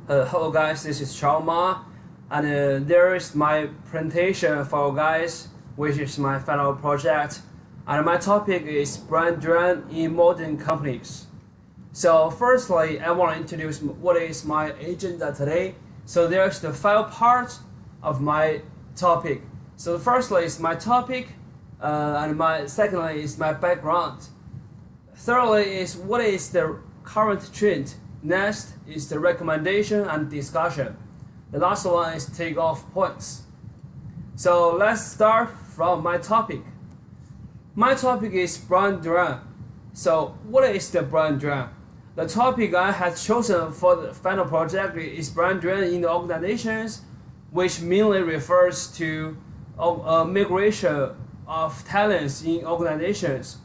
Hello guys, this is Chao and there is my presentation for you guys, which is my final project, and my topic is brand design in modern companies. So firstly, I want to introduce what is my agenda today. So there's the 5 parts of my topic. So firstly is my topic, and secondly is my background. Thirdly is what is the current trend. Next is the recommendation and discussion. The last one is take-off points. So let's start from my topic. My topic is brand design. So what is the brand design? The topic I have chosen for the final project is brand design in organizations, which mainly refers to migration of talents in organizations.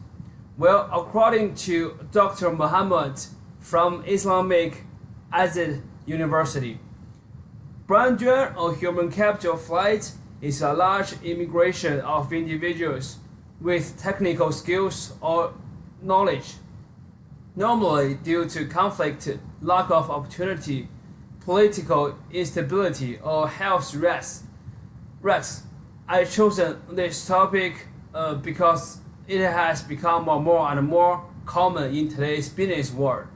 Well, according to Dr. Muhammad from Islamic Azad University, brand design or human capital flight is a large immigration of individuals with technical skills or knowledge, normally due to conflict, lack of opportunity, political instability, or health risks. I chosen this topic because it has become more and more common in today's business world,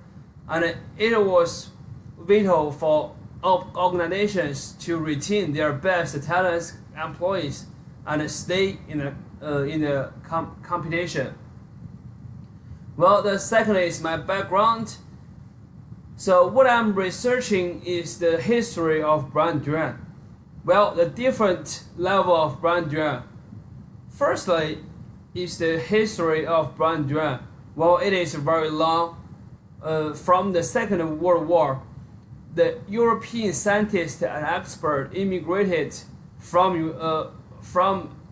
and it was vital for organizations to retain their best talents, employees, and stay in the competition. Well, the second is my background. So what I'm researching is the history of brand design. Well, the different level of brand design. Firstly is the history of brand design. Well, it is very long. From the Second World War, the European scientists and experts immigrated from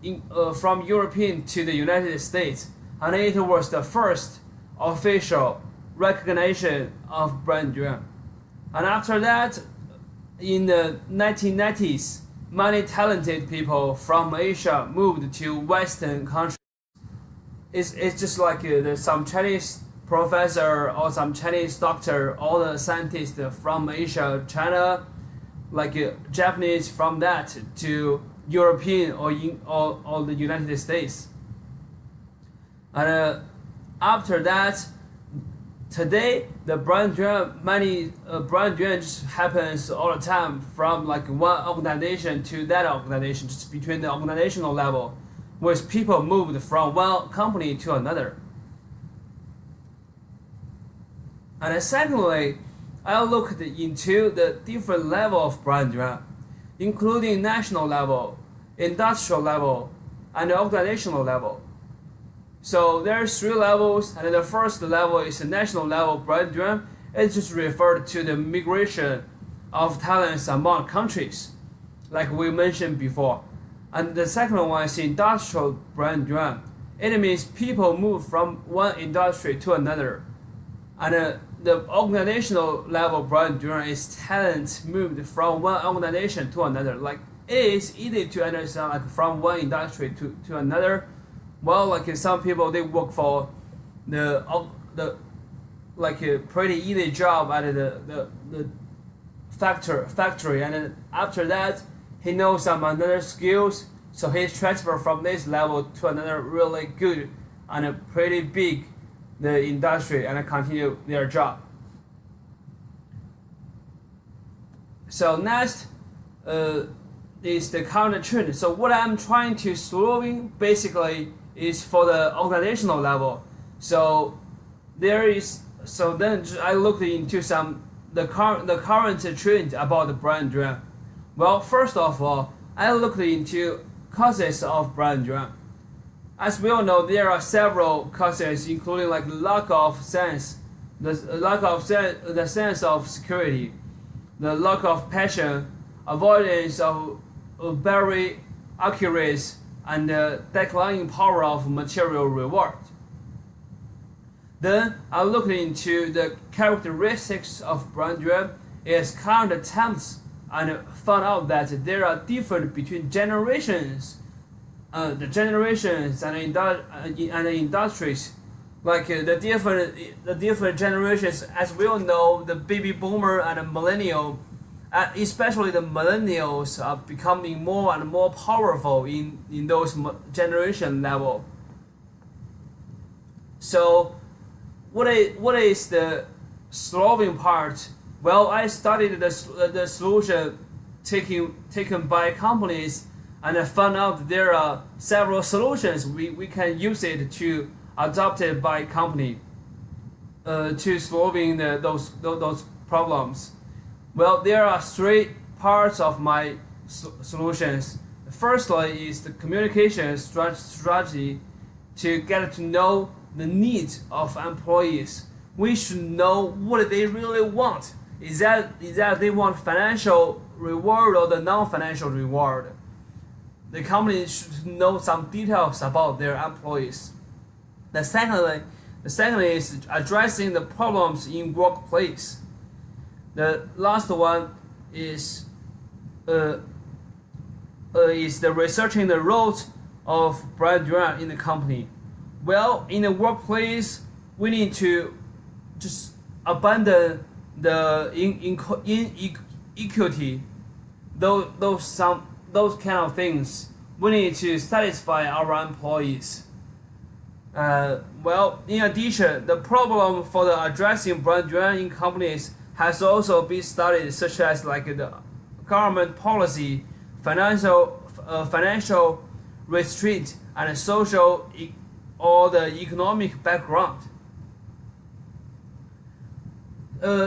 European to the United States, and it was the first official recognition of brand design. And after that, in the 1990s, many talented people from Asia moved to Western countries. It's just like some Chinese professor or some Chinese doctor, all the scientists from Asia, China, like Japanese from that to European or the United States. And after that, today the brand design, many brand design just happens all the time from like one organization to that organization, just between the organizational level, with people moved from one company to another. And secondly, I looked into the different level of brand design, including national level, industrial level, and organizational level. So there's 3 levels, and the first level is the national level brand design. It's just referred to the migration of talents among countries, like we mentioned before. And the second one is industrial brand design. It means people move from one industry to another. And the organizational level brand design is talent moved from one organization to another. Like it is easy to understand, like from one industry to another. Well, like some people they work for the like a pretty easy job at the factory, and then after that he knows some other skills, so he transfer from this level to another really good and a pretty big the industry and continue their job. So next is the current trend. So what I'm trying to solving basically is for the organizational level. So then I looked into the current trend about the brand design. Well, first of all, I looked into causes of brand design. As we all know, there are several causes, including like lack of sense, the sense of security, the lack of passion, avoidance of very accuracy, and the declining power of material reward. Then I looked into the characteristics of brand design, its current attempts, and found out that there are different between generations, and industries. Like the different generations, as we all know, the baby boomer and the millennial especially the millennials are becoming more and more powerful in those generation level. So what is the solving part? Well, I studied the solution taken by companies, and I found out there are several solutions we can use it to adopt it by company to solving those problems. Well, there are three parts of my solutions. Firstly is the communication strategy to get to know the needs of employees. We should know what they really want. Is that they want financial reward or the non-financial reward? The company should know some details about their employees. The second is addressing the problems in workplace. The last one is the researching the roles of brand in the company. Well, in the workplace, we need to just abandon the inequity, those kind of things. We need to satisfy our employees. Well, in addition, the problem for the addressing brand in companies has also been studied, such as like the government policy, financial restraint, and social or the economic background.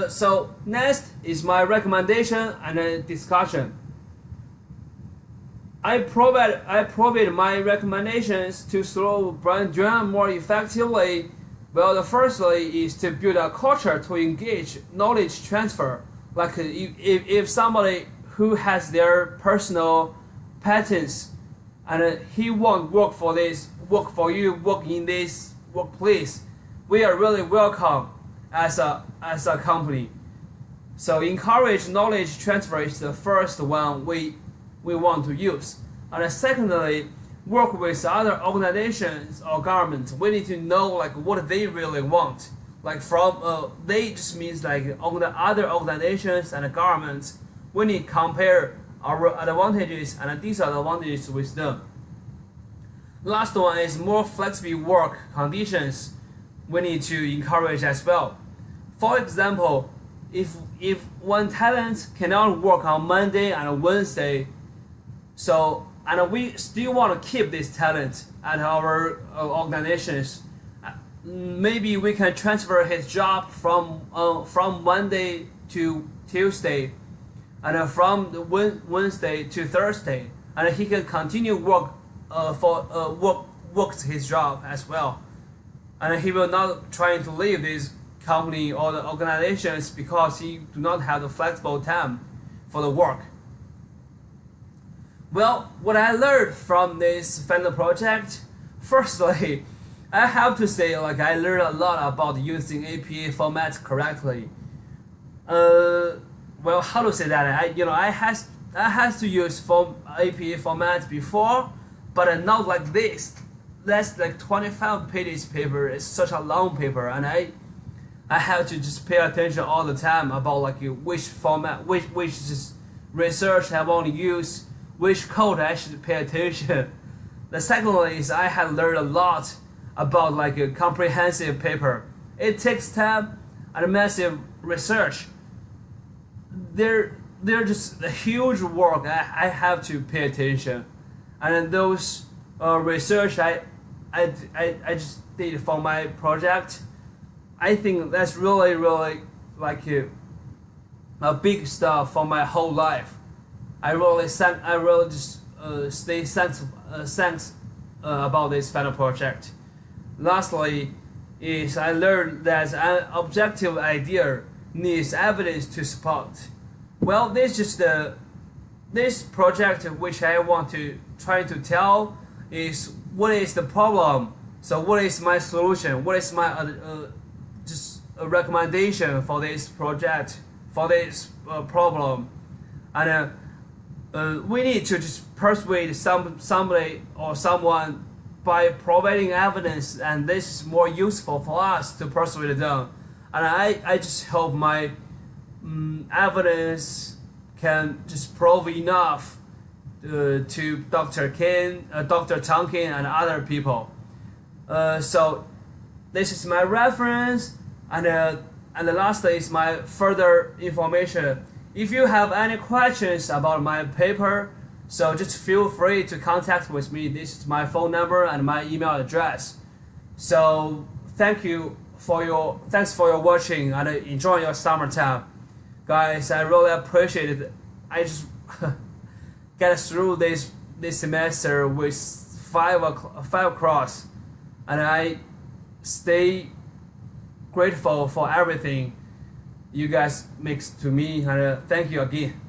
So next is my recommendation and a discussion. I provide my recommendations to solve brand more effectively. Well, the firstly is to build a culture to engage knowledge transfer. Like if somebody who has their personal patents and he won't work for this, work for you, work in this workplace, we are really welcome as a company. So encourage knowledge transfer is the first one we want to use. And secondly, work with other organizations or governments. We need to know like what they really want. Like from they just means like on the other organizations and governments. We need to compare our advantages and disadvantages with them. Last one is more flexible work conditions. We need to encourage as well. For example, if one talent cannot work on Monday and Wednesday, and we still want to keep this talent at our organizations, maybe we can transfer his job from Monday to Tuesday, and from Wednesday to Thursday, and he can continue works his job as well, and he will not try to leave this company or the organizations because he do not have the flexible time for the work. Well, what I learned from this final project, firstly, I have to say like I learned a lot about using APA format correctly. Well, how to say that? I has to use APA format before, but not like this. That's like 25 pages paper. It's such a long paper, and I have to just pay attention all the time about like which format, which research I want to use, which code I should pay attention. The second one is I have learned a lot about like a comprehensive paper. It takes time and massive research. They're just a huge work. I have to pay attention, and those research I just did for my project. I think that's really like a big stuff for my whole life. I really just stay thanks about this final project. Lastly, is I learned that an objective idea needs evidence to support. Well, this project which I want to try to tell is what is the problem. So what is my solution? What is my just a recommendation for this project, for this problem, and we need to just persuade somebody or someone by providing evidence, and this is more useful for us to persuade them. And I just hope my evidence can just prove enough to Dr. Ken, Dr. Tonkin, and other people. So this is my reference, and the last is my further information. If you have any questions about my paper, so just feel free to contact with me. This is my phone number and my email address. So thanks for your watching and enjoy your summertime, guys. I really appreciate it. I just get through this semester with five across, and I stay grateful for everything you guys make to me, and thank you again.